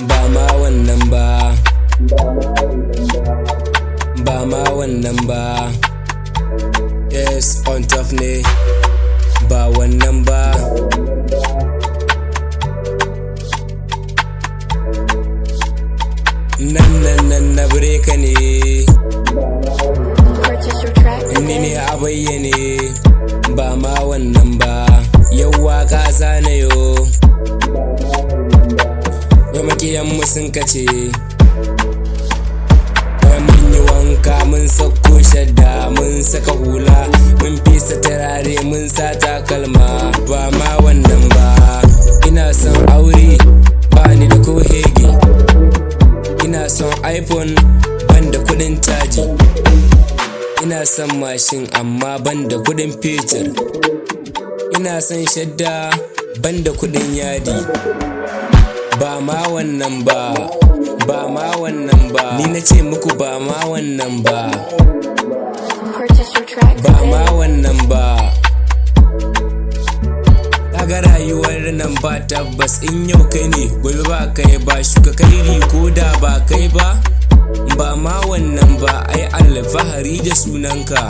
Ba ma wannan ba, ba ma wannan ba. Yes, on top ne, ba wannan ba. Nan na breka ne, ni ne a bayyane. Ba ma wannan ba, yau waka zanayo. Wai makiyanmu sun kace wai mun yi wanka, mun sako shadda, mun saka hula, mun fesa turare, mun sa takalma. Ba ma wannan ba, ina son aure ba ni da ko hege. Ina son iPhone ban da kudin caji. Ina son mashin amma ban da kudin fetur. Ina son shadda ban da kudin yadi. Ba ma wannan ba, ba ma wannan ba. Ni na ce muku ba ma wannan ba, ba ma wannan ba. Kaga rayuwar nan ba tabbas, in yau kai ne gobe ba kai ba. Shuka kairi ko da ba kai ba. Ba ma wannan ba, ai alfahari da sunanka.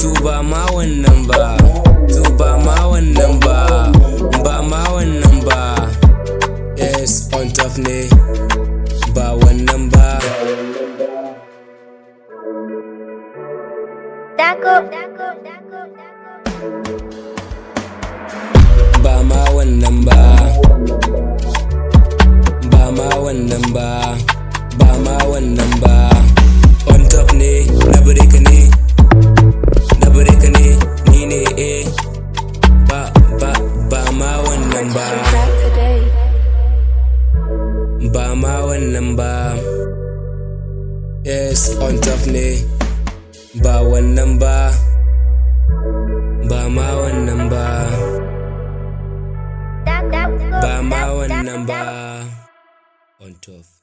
To ba ma wannan ba, to ba ma wannan ba, ba ma wannan ba. Yes, on top ne, ba wannan ba. Ba ma wannan ba, ba ma wannan ba, ba ma wannan ba. On top ne, na breka ne, na breka ne, ni ne eh. Ba ma wannan ba, ba ma wannan ba. Yes, on top ne, ba wannan ba, ba ma wannan ba, ba ma wannan ba. On top.